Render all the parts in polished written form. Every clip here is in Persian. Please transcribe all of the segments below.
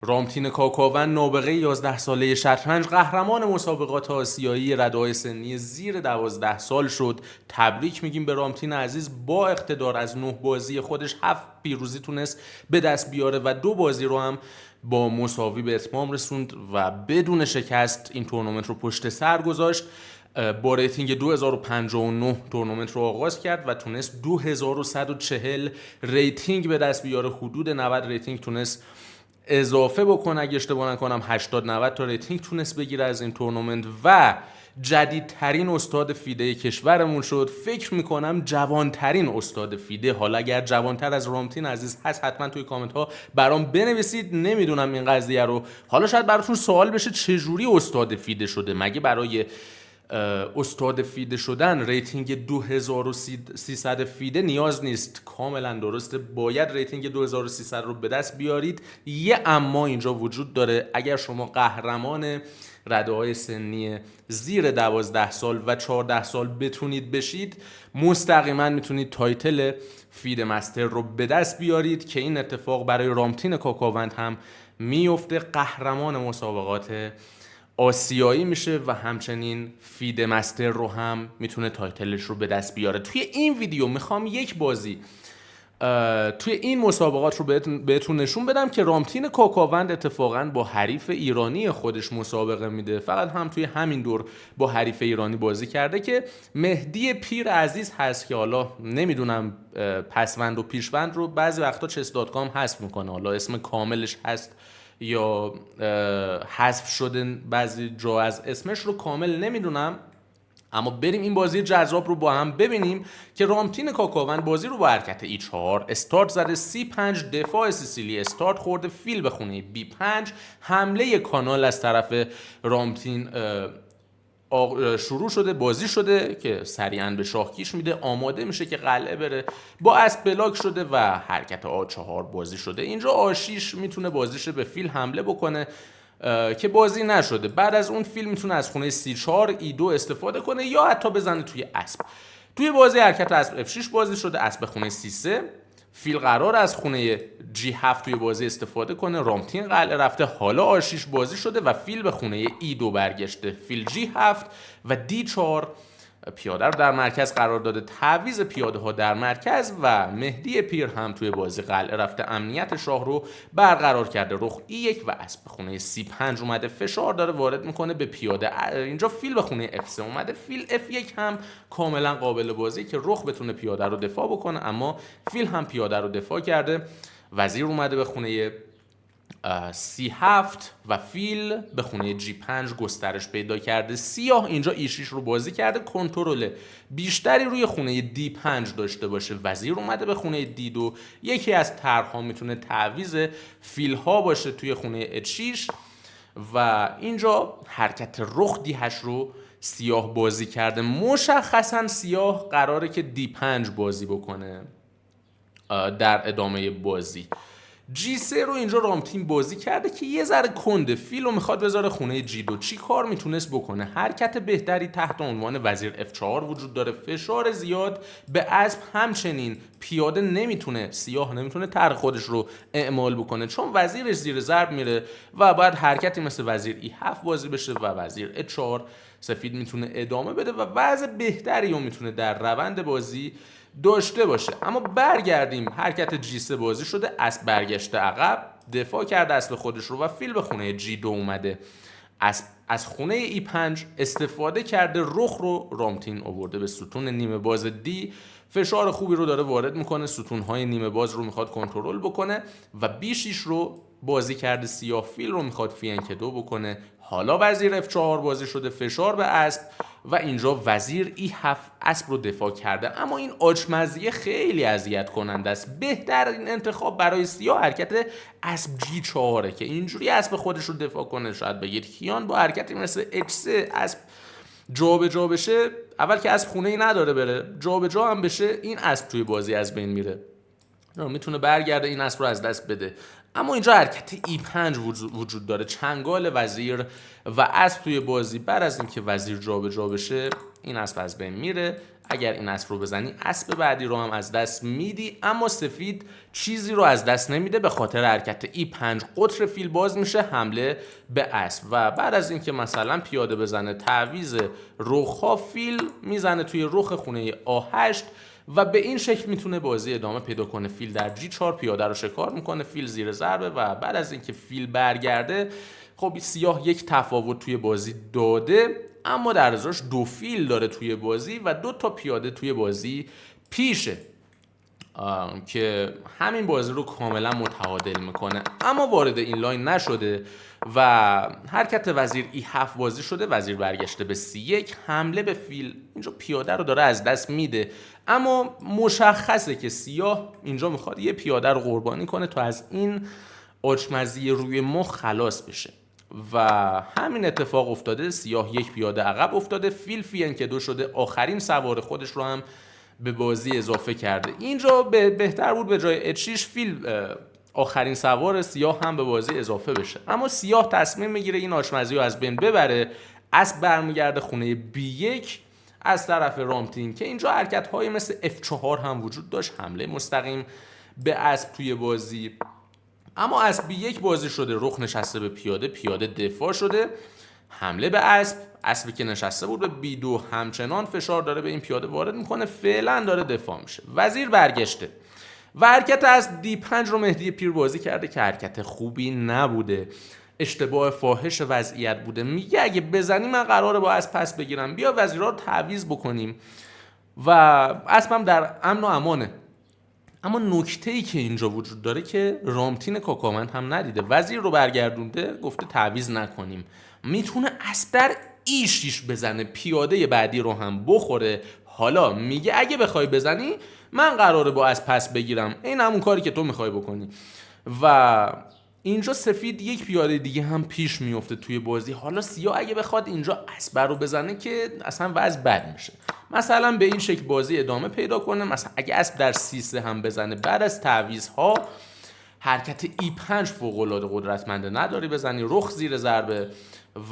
رامتین کاکاون نابغه 11 ساله شطرنج قهرمان مسابقات آسیایی رده‌های سنی زیر 12 سال شد. تبریک میگیم به رامتین عزیز. با اقتدار از 9 بازی خودش 7 پیروزی تونست به دست بیاره و 2 بازی رو هم با مساوی به اتمام رسوند و بدون شکست این تورنمنت رو پشت سر گذاشت. با ریتینگ 2059 تورنمنت رو آغاز کرد و تونست 2140 ریتینگ به دست بیاره. حدود 90 ریتینگ تونست اضافه بکنه، اگه اشتباه نکنم 80-90 تا ریتینگ تونست بگیره از این تورنمنت و جدیدترین استاد فیده کشورمون شد. فکر میکنم جوانترین استاد فیده. حالا اگر جوانتر از رامتین عزیز هست حتما توی کامنت ها برام بنویسید. نمیدونم این قضیه رو. حالا شاید براتون سوال بشه چجوری استاد فیده شده. مگه برای استاد فیده شدن ریتینگ 2300 فیده نیاز نیست؟ کاملا درسته، باید ریتینگ 2300 رو به دست بیارید. یه اما اینجا وجود داره. اگر شما قهرمان رده‌های سنی زیر 12 سال و 14 سال بتونید بشید، مستقیما میتونید تایتل فیده مستر رو به دست بیارید که این اتفاق برای رامتین کاکاوند هم میفته. قهرمان مسابقات آسیایی میشه و همچنین فیده مستر رو هم میتونه تایتلش رو به دست بیاره. توی این ویدیو میخوام یک بازی توی این مسابقات رو بهتون نشون بدم که رامتین کاکاوند اتفاقا با حریف ایرانی خودش مسابقه میده. فقط هم توی همین دور با حریف ایرانی بازی کرده که مهدی پیر عزیز هست که حالا نمیدونم پسوند و پیشوند رو بعضی وقتا chess.com حذف میکنه. حالا اسم کاملش هست یا حذف شده بعضی جا از اسمش رو کامل نمیدونم. اما بریم این بازی جذاب رو با هم ببینیم که رامتین کاکاوند بازی رو با حرکت E4 استارت زده. C5 دفاع سیسیلی استارت خورده. فیل به خونه B5 حمله کانال از طرف رامتین شروع شده. بازی شده که سریعا به شاه کیش میده. آماده میشه که قلعه بره. با اسب بلاک شده و حرکت A4 بازی شده. اینجا A6 میتونه بازیش به فیل حمله بکنه که بازی نشده. بعد از اون فیل میتونه از خونه C4 E2 استفاده کنه یا حتی بزنه توی اسب. توی بازی حرکت اسب F6 بازی شده. اسب خونه C3. فیل قرار از خونه G7 توی بازی استفاده کنه. رامتین قلعه رفته. حالا A6 بازی شده و فیل به خونه E2 برگشته. فیل G7 و D4 پیاده رو در مرکز قرار داده. تعویض پیاده ها در مرکز و مهدی پیر هم توی بازی قلعه رفته. امنیت شاه رو برقرار کرده. رخ E1 و اسب به خونه C5 اومده. فشار داره وارد میکنه به پیاده. اینجا فیل به خونه F3 اومده. فیل F1 هم کاملا قابل بازی که رخ بتونه پیاده رو دفاع بکنه، اما فیل هم پیاده رو دفاع کرده. وزیر اومده به خونه C7 و فیل به خونه G5 گسترش پیدا کرده. سیاه اینجا E6 رو بازی کرده. کنترل بیشتری روی خونه D5 داشته باشه. وزیر اومده به خونه D2. یکی از طرح‌ها میتونه تعویض فیل ها باشه توی خونه H6 و اینجا حرکت رخ D8 رو سیاه بازی کرده. مشخصا سیاه قراره که D5 بازی بکنه در ادامه بازی. G3 رو اینجا رامتین بازی کرده که یه ذره کنده. فیل رو میخواد بذاره خونه G2. چی کار میتونست بکنه؟ حرکت بهتری تحت عنوان وزیر F4 وجود داره. فشار زیاد به اسب. همچنین پیاده نمیتونه، سیاه نمیتونه طرح خودش رو اعمال بکنه چون وزیرش زیر ضرب میره و بعد حرکتی مثل وزیر E7 بازی بشه و وزیر E4. سفید میتونه ادامه بده و وضع بهتری رو میتونه در روند بازی داشته باشه. اما برگردیم. حرکت G3 بازی شده. اسب برگشته عقب. دفاع کرده اسب خودش رو و فیل به خونه G2 اومده. اسب از خونه E5 استفاده کرده. رخ رو رامتین آورده به ستون نیمه باز D. فشار خوبی رو داره وارد میکنه. ستونهای نیمه باز رو میخواد کنترل بکنه و B6 رو بازی کرده. سیاه فیل رو میخواد فینک 2 بکنه. حالا وزیر F4 بازی شده. فشار به اسب و اینجا وزیر E7 اسب رو دفاع کرده. اما این آچمزیه خیلی اذیت کننده است. بهترین انتخاب برای سیاه حرکت اسب G4 که اینجوری اسب خودش رو دفاع کنه. شاید بگید کیان با حرکتی مثل H3 اسب جابجا بشه. اول که اسب خونه ای نداره بره، جابجا هم بشه این اسب توی بازی از بین میره. میتونه برگرده این اسب رو از دست بده. اما اینجا حرکت E5 وجود داره. چنگال وزیر و اسب توی بازی. بعد از اینکه وزیر جابجا بشه این اسب از بین میره. اگر این اسب رو بزنی اسب بعدی رو هم از دست میدی، اما سفید چیزی رو از دست نمیده. به خاطر حرکت E5 قطر فیل باز میشه حمله به اسب و بعد از اینکه مثلا پیاده بزنه تعویض رخ‌ها، فیل میزنه توی رخ خونه A8 و به این شکل میتونه بازی ادامه پیدا کنه. فیل در G4 پیاده رو شکار میکنه، فیل زیر ضربه و بعد از اینکه فیل برگرده خب سیاه یک تفاوت توی بازی داده، اما در ازاش 2 فیل داره توی بازی و 2 تا پیاده توی بازی پیشه که همین بازی رو کاملا متعادل میکنه. اما وارد این لاین نشده و حرکت وزیر E7 بازی شده، وزیر برگشته به C1 حمله به فیل. اینجا پیاده رو داره از دست میده، اما مشخصه که سیاه اینجا میخواد یه پیاده رو قربانی کنه تا از این آچمزی روی مخ خلاص بشه و همین اتفاق افتاده. سیاه یک پیاده عقب افتاده، فیل که 2 شده، آخرین سوار خودش رو هم به بازی اضافه کرده. اینجا بهتر بود به جای H6 فیل آخرین سوار سیاه هم به بازی اضافه بشه، اما سیاه تصمیم میگیره این آچمزی رو از بین ببره. اسب برمیگرده خونه B1 از طرف رامتین که اینجا حرکت‌هایی مثل F4 هم وجود داشت، حمله مستقیم به اسب توی بازی. اما اسب B1 بازی شده، رخ نشسته به پیاده، پیاده دفاع شده، حمله به اسب. اسبی که نشسته بود به B2 همچنان فشار داره به این پیاده وارد میکنه، فعلا داره دفاع میشه. وزیر برگشته و حرکت اسب D5 رو مهدی پیر بازی کرده که حرکت خوبی نبوده، اشتباه فاحش وضعیت بوده. میگه اگه بزنی من قراره با اسب پس بگیرم، بیا وزیرها رو تعویض بکنیم و اسبم در امن و امانه. اما نکته‌ای که اینجا وجود داره که رامتین کاکاوند هم ندیده، وزیر رو برگردونده گفته تعویض نکنیم، میتونه اسب در E6 بزنه، پیاده بعدی رو هم بخوره. حالا میگه اگه بخوای بزنی من قراره با اسب پس بگیرم، این همون کاری که تو میخوای بکنی. و اینجا سفید یک پیاده دیگه هم پیش میفته توی بازی. حالا سیاه اگه بخواد اینجا اسب رو بزنه که اصلا وضع بد میشه، مثلا به این شکل بازی ادامه پیدا کنه. مثلا اگه اسب در C3 هم بزنه بعد از تعویض‌ها حرکت E5 فوق‌العاده قدرتمنده، نداری بزنی، رخ زیر ضربه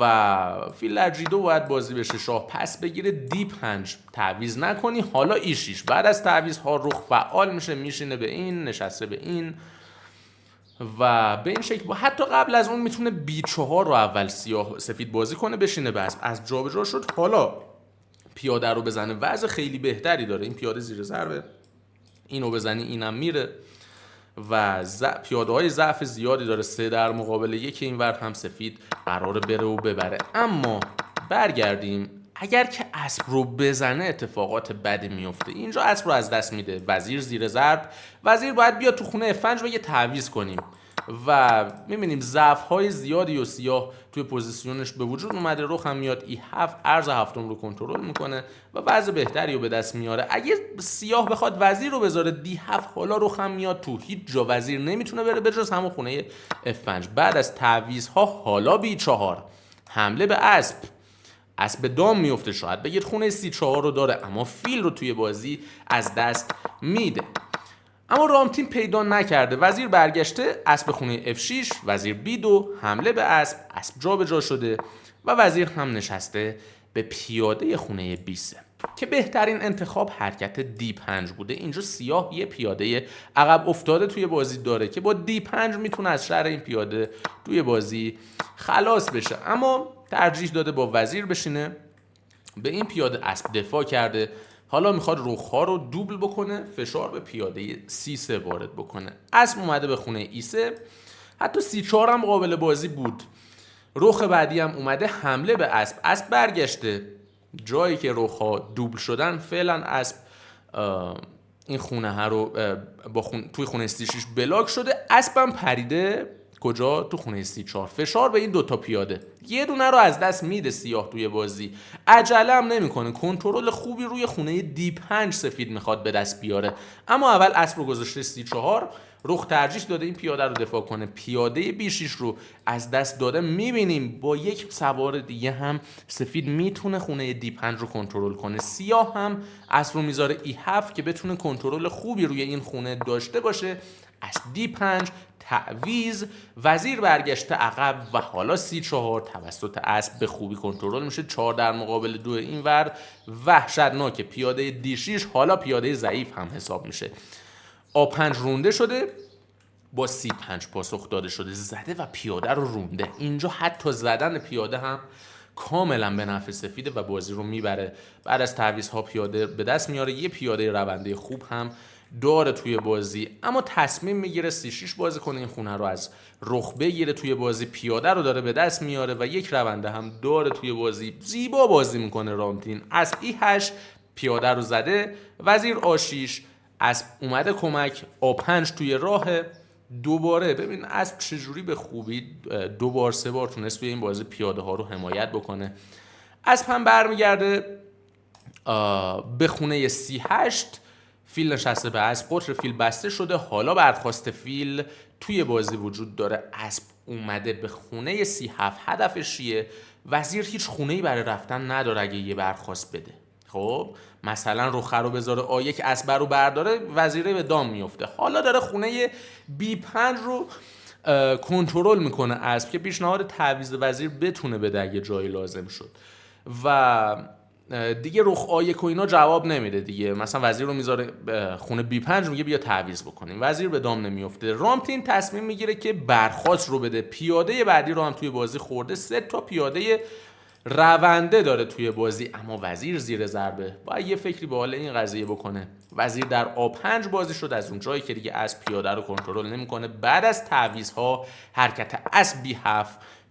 و فیل در G2 باید بازی بشه، شاه پس بگیره، D5 تعویض نکنی. حالا E6 بعد از تعویض‌ها رخ فعال میشه، میشینه به این، نشسته به این و به این شکل حتی قبل از اون میتونه B4 رو اول سفید بازی کنه، بشینه به اسب جابجا شد، حالا پیاده رو بزنه، وضع خیلی بهتری داره. این پیاده زیر ضربه، اینو بزنی اینم میره و پیاده های ضعف زیادی داره، 3 در مقابل 1 اینور هم سفید قراره بره و ببره. اما برگردیم، اگر که اسب رو بزنه اتفاقات بدی میفته. اینجا اسب رو از دست میده، وزیر زیر ضرب، وزیر باید بیاد تو خونه F5 بگه تعویض کنیم و میبینیم ضعف های زیادی و سیاه توی پوزیشنش به وجود اومده. رخ هم میاد E7 ارز هفتم رو کنترل میکنه و وضع بهتری رو به دست میاره. اگه سیاه بخواد وزیر رو بذاره D7 حالا رخ هم میاد تو، هیچ جا وزیر نمیتونه بره بجز همون خونه F5. بعد از تعویض ها حالا B4 حمله به اسب دام میفته، شاید بگید خونه C4 رو داره، اما فیل رو توی بازی از دست میده. اما رامتین پیدا نکرده، وزیر برگشته، اسب خونه F6، وزیر B2 حمله به اسب جابجا شده و وزیر هم نشسته به پیاده خونه B3 که بهترین انتخاب حرکت D5 بوده. اینجا سیاه یه پیاده عقب افتاده توی بازی داره که با D5 میتونه از شر این پیاده توی بازی خلاص بشه، اما ترجیح داده با وزیر بشینه. به این پیاده اسب دفاع کرده، حالا میخواد رخ‌ها رو دوبل بکنه، فشار به پیاده C3 وارد بکنه. اسب اومده به خونه E3، حتی C4 هم قابل بازی بود. رخ بعدی هم اومده حمله به اسب برگشته، جایی که رخ‌ها دوبل شدن فعلا اسب این خونه ها رو توی خونه C6 بلاک شده. اسبم پریده کجا؟ تو خونه C4. فشار به این 2 تا پیاده، یه دونه رو از دست میده سیاه توی بازی، عجله هم نمیکنه، کنترل خوبی روی خونه D5 سفید میخواد به دست بیاره. اما اول اسب رو گذاشته C4، رخ ترجیح داده این پیاده رو دفاع کنه، پیاده B6 رو از دست داده. میبینیم با یک سوار دیگه هم سفید میتونه خونه D5 رو کنترل کنه. سیاه هم اسب رو میذاره E7 که بتونه کنترل خوبی روی این خونه داشته باشه. از D5 تعویض وزیر برگشته عقب و حالا 34 توسط اسب به خوبی کنترل میشه. 4 در مقابل 2 اینور وحشتناک. پیاده D6 حالا پیاده ضعیف هم حساب میشه. A5 رونده شده، با C5 پاسخ داده شده، زده و پیاده رو رونده. اینجا حتی زدن پیاده هم کاملا به نفع سفیده و بازی رو میبره. بعد از تعویض‌ها پیاده به دست میاره، یه پیاده رونده خوب هم داره توی بازی، اما تصمیم میگیره C6 بازی کنه، این خونه رو از رخ بگیره توی بازی. پیاده رو داره به دست میاره و یک رونده هم داره توی بازی. زیبا بازی میکنه رامتین. از E8 پیاده رو زده، وزیر A6، اسب اومده کمک، A5 توی راه. دوباره ببین اسب چجوری به خوبی 2 بار 3 بار تونست توی این بازی پیاده ها رو حمایت بکنه. اسب هم برمیگرده به خونه C8، فیل نشسته به اسب، قطر فیل بسته شده. حالا برخواست فیل توی بازی وجود داره. اسب اومده به خونه C7، هدفش چیه؟ وزیر هیچ خونه‌ای برای رفتن نداره اگه یه برخواست بده. خب مثلا رخ رو بذاره A1، اسب رو برداره، وزیره به دام میفته. حالا داره خونه B5 رو کنترل میکنه اسب که پیشنهاد تعویض وزیر بتونه بده اگه جایی لازم شد. و دیگه رخ A1 و اینا جواب نمیده دیگه. مثلا وزیر رو میذاره خونه B5، میگه بیا تعویض بکنیم، وزیر به دام نمیفته. رامتین تصمیم میگیره که برخواست رو بده. پیاده بعدی رو هم توی بازی خورده. 3 تا پیاده رونده داره توی بازی، اما وزیر زیر ضربه. باید یه فکری به حال این قضیه بکنه. وزیر در A5 بازی شد، از اون جایی که دیگه اسب پیاده رو کنترل نمیکنه. بعد از تعویض‌ها حرکت اسب B7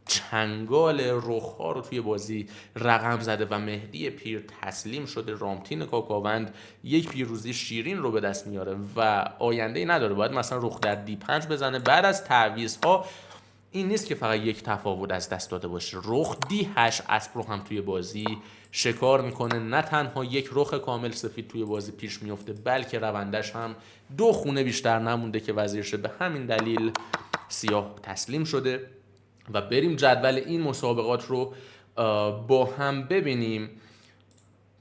چنگال رخ‌ها رو توی بازی رقم زده و مهدی پیر تسلیم شده. رامتین کاکاوند یک پیروزی شیرین رو به دست میاره و آینده‌ای نداره. باید مثلا رخ در D5 بزنه. بعد از تعویض‌ها این نیست که فقط یک تفاوت از دست داده باشه. رخ D8 اسب رو هم توی بازی شکار میکنه. نه تنها یک رخ کامل سفید توی بازی پیش میفته، بلکه روندش هم 2 خونه بیشتر نمونده که وزیرشه. به همین دلیل سیاه تسلیم شده. و بریم جدول این مسابقات رو با هم ببینیم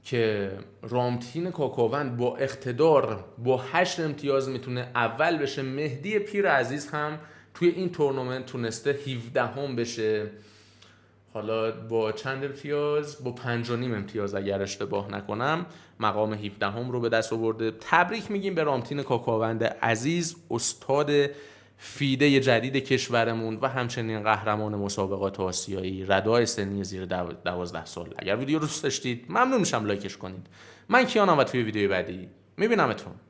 که رامتین کاکاوند با اقتدار با 8 امتیاز میتونه اول بشه. مهدی پیر عزیز هم توی این تورنمنت تونسته 17 هم بشه. حالا با چند امتیاز؟ با 5.5 امتیاز اگر اشتباه نکنم مقام 17 هم رو به دست آورده. تبریک میگیم به رامتین کاکاوند عزیز، استاد فیده جدید کشورمون و همچنین قهرمان مسابقات آسیایی ردای سنی زیر 12 سال. اگر ویدیو رو دوست داشتید ممنون میشم لایکش کنید. من کیانم و توی ویدیو بعدی میبینمتون.